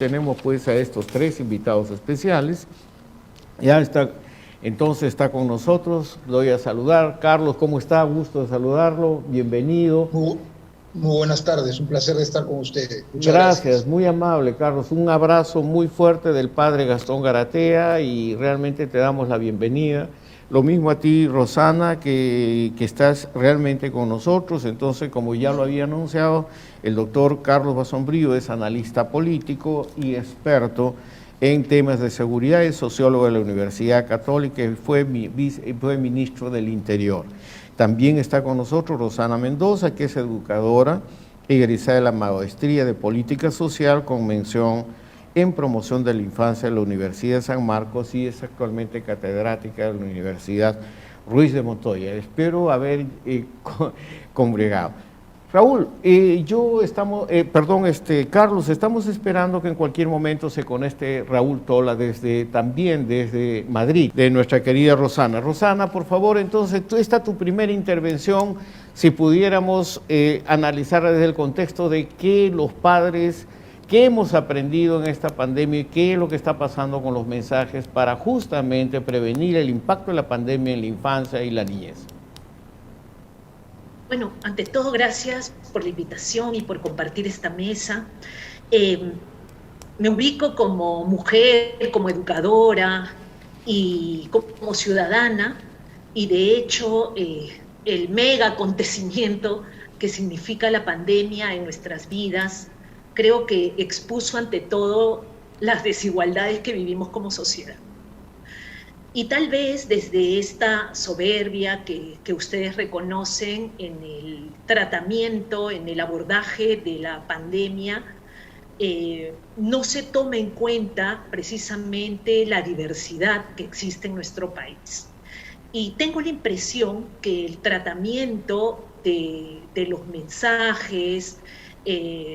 Tenemos pues a estos tres invitados especiales. Ya está, entonces está con nosotros, lo voy a saludar. Carlos, ¿cómo está? Gusto de saludarlo, bienvenido. Muy buenas tardes, un placer estar con ustedes. Muchas Gracias, gracias. muy amable, Carlos. Un abrazo muy fuerte del padre Gastón Garatea y realmente te damos la bienvenida. Lo mismo a ti, Rosana, que estás realmente con nosotros. Entonces, como ya lo había anunciado, el doctor Carlos Basombrío es analista político y experto en temas de seguridad, es sociólogo de la Universidad Católica y fue ministro del Interior. También está con nosotros Rosana Mendoza, que es educadora egresada de la Maestría de Política Social con mención en promoción de la infancia de la Universidad de San Marcos y es actualmente catedrática de la Universidad Ruiz de Montoya. Espero haber congregado. Raúl, Carlos, estamos esperando que en cualquier momento se conecte Raúl Tola también desde Madrid, de nuestra querida Rosana. Rosana, por favor, entonces, esta tu primera intervención, si pudiéramos analizarla desde el contexto de qué los padres, qué hemos aprendido en esta pandemia y qué es lo que está pasando con los mensajes para justamente prevenir el impacto de la pandemia en la infancia y la niñez. Bueno, ante todo, gracias por la invitación y por compartir esta mesa. Me ubico como mujer, como educadora y como ciudadana, y de hecho el mega acontecimiento que significa la pandemia en nuestras vidas, creo que expuso ante todo las desigualdades que vivimos como sociedad. Y tal vez desde esta soberbia que ustedes reconocen en el tratamiento, en el abordaje de la pandemia, no se toma en cuenta precisamente la diversidad que existe en nuestro país. Y tengo la impresión que el tratamiento de los mensajes,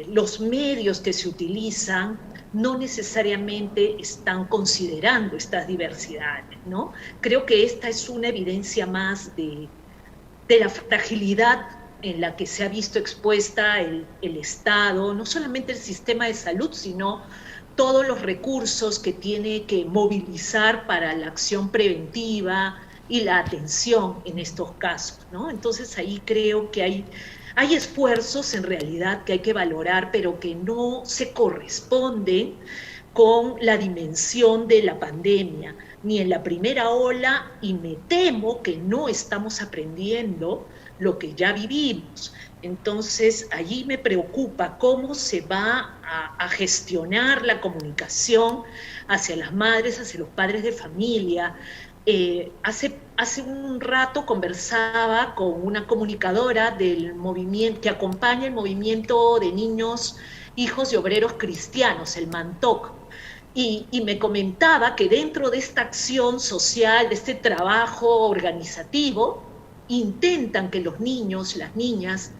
los medios que se utilizan, no necesariamente están considerando estas diversidades, ¿no? Creo que esta es una evidencia más de la fragilidad en la que se ha visto expuesta el Estado, no solamente el sistema de salud, sino todos los recursos que tiene que movilizar para la acción preventiva y la atención en estos casos, ¿no? Entonces ahí creo que hay esfuerzos en realidad que hay que valorar, pero que no se corresponden con la dimensión de la pandemia, ni en la primera ola, y me temo que no estamos aprendiendo lo que ya vivimos. Entonces, allí me preocupa cómo se va a gestionar la comunicación hacia las madres, hacia los padres de familia. Hace un rato conversaba con una comunicadora del movimiento que acompaña el movimiento de niños, hijos y obreros cristianos, el MANTOC, y me comentaba que dentro de esta acción social, de este trabajo organizativo, intentan que los niños, las niñas,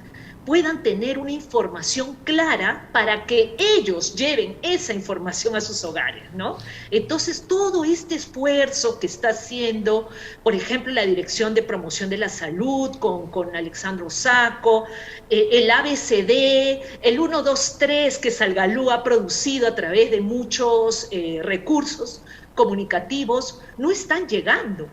puedan tener una información clara para que ellos lleven esa información a sus hogares, ¿no? Entonces, todo este esfuerzo que está haciendo, por ejemplo, la Dirección de Promoción de la Salud con Alexandro Sacco, el ABCD, el 123 que Salgalú ha producido a través de muchos recursos comunicativos, no están llegando.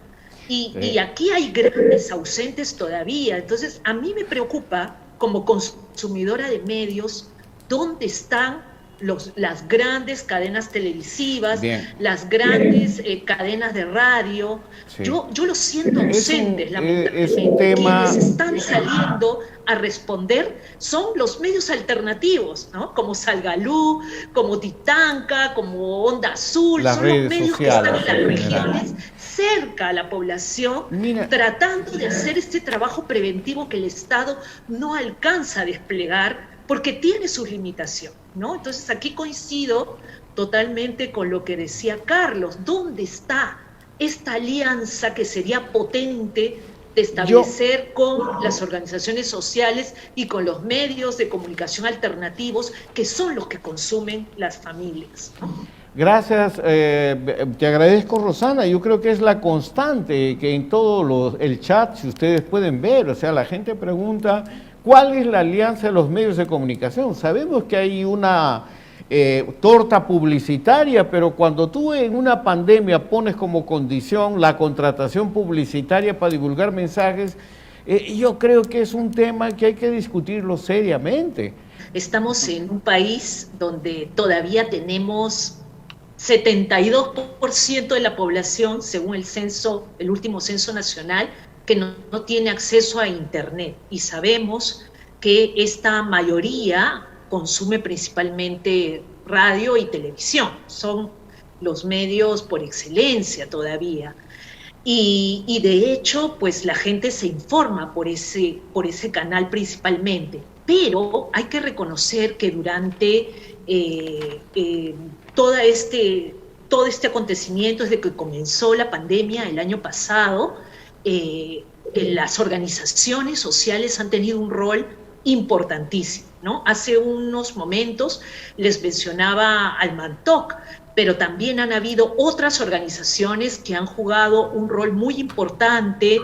Y aquí hay grandes ausentes todavía. Entonces, a mí me preocupa, como consumidora de medios, dónde están las grandes cadenas televisivas, las grandes cadenas de radio. Sí. Yo los siento ausentes, lamentablemente. Quienes están saliendo a responder son los medios alternativos, ¿no? Como Salgalú, como Titanca, como Onda Azul, son los medios que están en las regiones cerca a la población, tratando de hacer este trabajo preventivo que el Estado no alcanza a desplegar porque tiene sus limitaciones, ¿no? Entonces aquí coincido totalmente con lo que decía Carlos. ¿Dónde está esta alianza que sería potente de establecer con las organizaciones sociales y con los medios de comunicación alternativos que son los que consumen las familias? Gracias, te agradezco, Rosana. Yo creo que es la constante que en todo el chat, si ustedes pueden ver, o sea, la gente pregunta ¿cuál es la alianza de los medios de comunicación? Sabemos que hay una torta publicitaria, pero cuando tú en una pandemia pones como condición la contratación publicitaria para divulgar mensajes, yo creo que es un tema que hay que discutirlo seriamente. Estamos en un país donde todavía tenemos 72% de la población, según el censo, el último censo nacional, que no tiene acceso a Internet. Y sabemos que esta mayoría consume principalmente radio y televisión. Son los medios por excelencia todavía. Y de hecho, pues la gente se informa por ese canal principalmente. Pero hay que reconocer que durante todo este acontecimiento, desde que comenzó la pandemia el año pasado, las organizaciones sociales han tenido un rol importantísimo, ¿no? Hace unos momentos les mencionaba al Mantoc, pero también han habido otras organizaciones que han jugado un rol muy importante,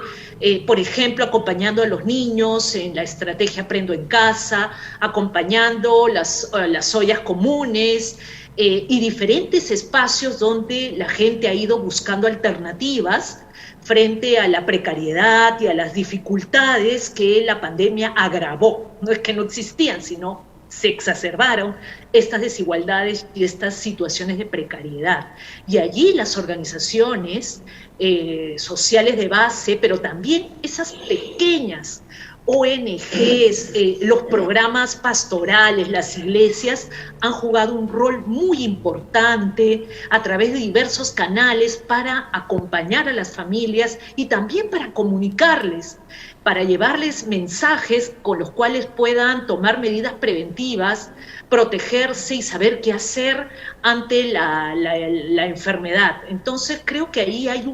por ejemplo, acompañando a los niños en la estrategia Aprendo en Casa, acompañando las ollas comunes y diferentes espacios donde la gente ha ido buscando alternativas frente a la precariedad y a las dificultades que la pandemia agravó. No es que no existían, sino se exacerbaron estas desigualdades y estas situaciones de precariedad. Y allí las organizaciones sociales de base, pero también esas pequeñas ONGs, los programas pastorales, las iglesias han jugado un rol muy importante a través de diversos canales para acompañar a las familias y también para comunicarles, para llevarles mensajes con los cuales puedan tomar medidas preventivas, protegerse y saber qué hacer ante la enfermedad. Entonces creo que ahí hay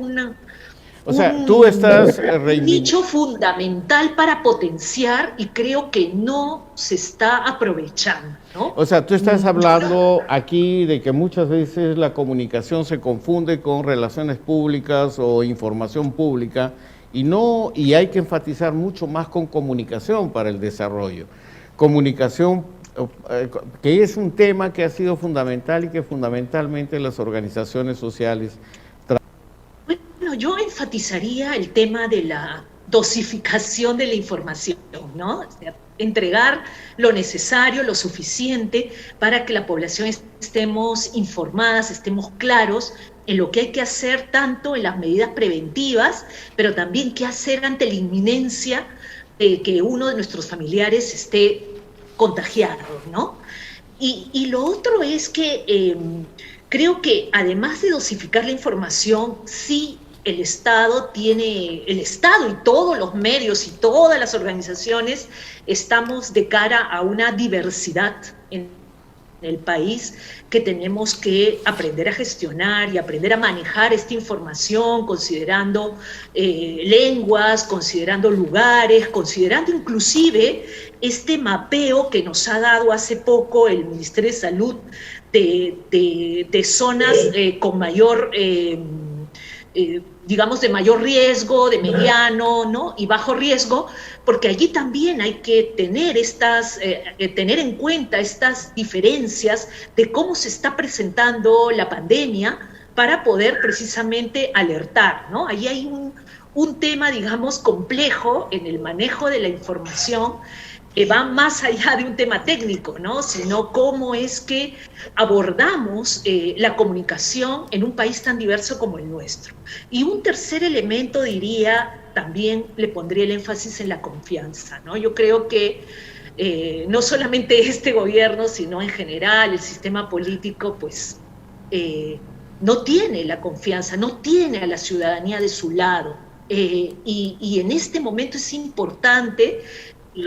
tú estás nicho fundamental para potenciar y creo que no se está aprovechando, ¿no? O sea, tú estás hablando aquí de que muchas veces la comunicación se confunde con relaciones públicas o información pública y hay que enfatizar mucho más con comunicación para el desarrollo. Comunicación que es un tema que ha sido fundamental y que fundamentalmente las organizaciones sociales. Bueno, yo enfatizaría el tema de la dosificación de la información, ¿no? O sea, entregar lo necesario, lo suficiente para que la población estemos informadas, estemos claros en lo que hay que hacer tanto en las medidas preventivas, pero también qué hacer ante la inminencia de que uno de nuestros familiares esté contagiado, ¿no? Y lo otro es que creo que además de dosificar la información, sí el Estado y todos los medios y todas las organizaciones estamos de cara a una diversidad en el país que tenemos que aprender a gestionar y aprender a manejar esta información, considerando lenguas, considerando lugares, considerando inclusive este mapeo que nos ha dado hace poco el Ministerio de Salud de zonas con mayor digamos, de mayor riesgo, de mediano, ¿no? Y bajo riesgo, porque allí también hay que tener tener en cuenta estas diferencias de cómo se está presentando la pandemia para poder precisamente alertar, ¿no? Ahí hay un tema, digamos, complejo en el manejo de la información que va más allá de un tema técnico, ¿no? Sino cómo es que abordamos la comunicación en un país tan diverso como el nuestro. Y un tercer elemento, diría, también le pondría el énfasis en la confianza, ¿no? Yo creo que no solamente este gobierno, sino en general el sistema político, pues no tiene la confianza, no tiene a la ciudadanía de su lado. Y en este momento es importante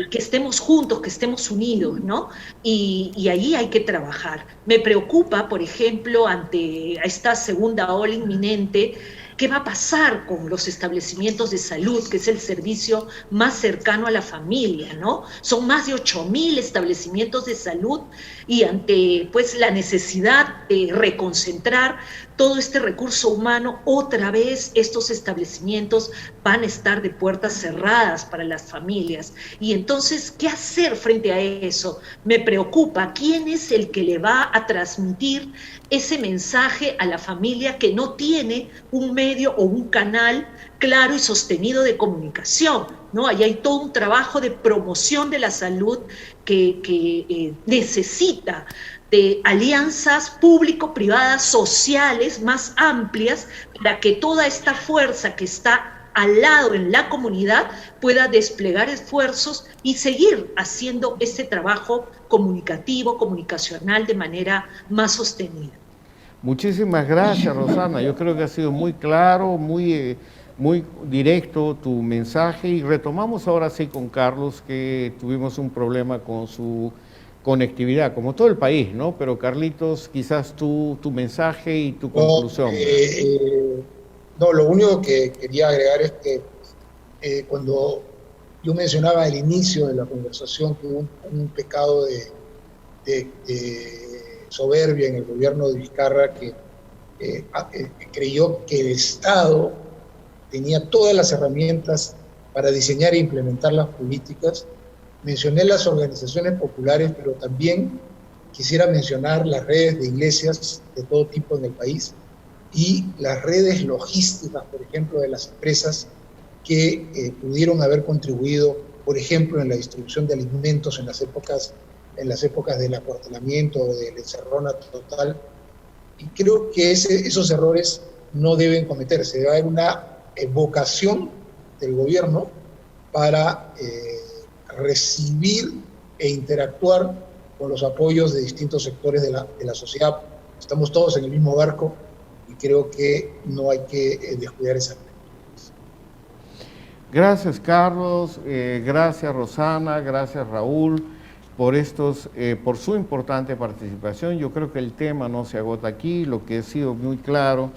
que estemos juntos, que estemos unidos, ¿no? Y ahí hay que trabajar. Me preocupa, por ejemplo, ante esta segunda ola inminente, ¿Qué va a pasar con los establecimientos de salud, que es el servicio más cercano a la familia, ¿no? Son más de 8.000 establecimientos de salud y ante pues la necesidad de reconcentrar todo este recurso humano, otra vez estos establecimientos van a estar de puertas cerradas para las familias. Y entonces, ¿qué hacer frente a eso? Me preocupa, ¿quién es el que le va a transmitir ese mensaje a la familia que no tiene un medio o un canal claro y sostenido de comunicación, ¿no? Ahí hay todo un trabajo de promoción de la salud que necesita de alianzas público-privadas sociales más amplias para que toda esta fuerza que está al lado en la comunidad pueda desplegar esfuerzos y seguir haciendo este trabajo comunicativo, comunicacional de manera más sostenida. Muchísimas gracias, Rosana. Yo creo que ha sido muy claro, muy directo tu mensaje y retomamos ahora sí con Carlos, que tuvimos un problema con su conectividad, como todo el país, ¿no? Pero Carlitos, quizás tu mensaje y tu conclusión. No, lo único que quería agregar es que cuando yo mencionaba al inicio de la conversación que hubo un pecado de soberbia en el gobierno de Vizcarra que creyó que el Estado tenía todas las herramientas para diseñar e implementar las políticas. Mencioné las organizaciones populares, pero también quisiera mencionar las redes de iglesias de todo tipo en el país y las redes logísticas, por ejemplo, de las empresas que pudieron haber contribuido, por ejemplo, en la distribución de alimentos en las épocas del acuartelamiento o de la encerrona total. Y creo que esos errores no deben cometerse. Debe haber una vocación del gobierno para recibir e interactuar con los apoyos de distintos sectores de la sociedad. Estamos todos en el mismo barco y creo que no hay que descuidar esa parte. Gracias, Carlos, gracias, Rosana, gracias, Raúl, por su importante participación. Yo creo que el tema no se agota aquí. Lo que ha sido muy claro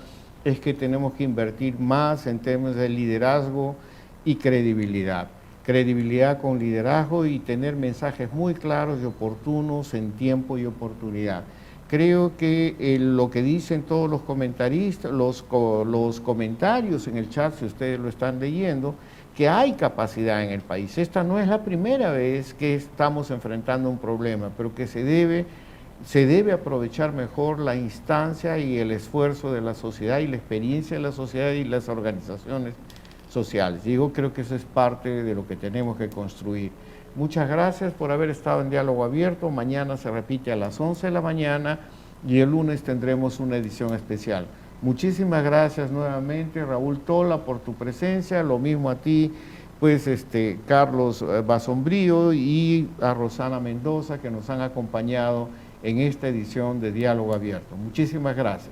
es que tenemos que invertir más en temas de liderazgo y credibilidad. Credibilidad con liderazgo y tener mensajes muy claros y oportunos en tiempo y oportunidad. Creo que lo que dicen todos los comentaristas, los comentarios en el chat, si ustedes lo están leyendo, que hay capacidad en el país. Esta no es la primera vez que estamos enfrentando un problema, pero que se debe aprovechar mejor la instancia y el esfuerzo de la sociedad y la experiencia de la sociedad y las organizaciones sociales. Yo creo que eso es parte de lo que tenemos que construir. Muchas gracias por haber estado en Diálogo Abierto. Mañana se repite a las 11 de la mañana y el lunes tendremos una edición especial. Muchísimas gracias nuevamente, Raúl Tola, por tu presencia. Lo mismo a ti, pues, Carlos Basombrío, y a Rosana Mendoza, que nos han acompañado en esta edición de Diálogo Abierto. Muchísimas gracias.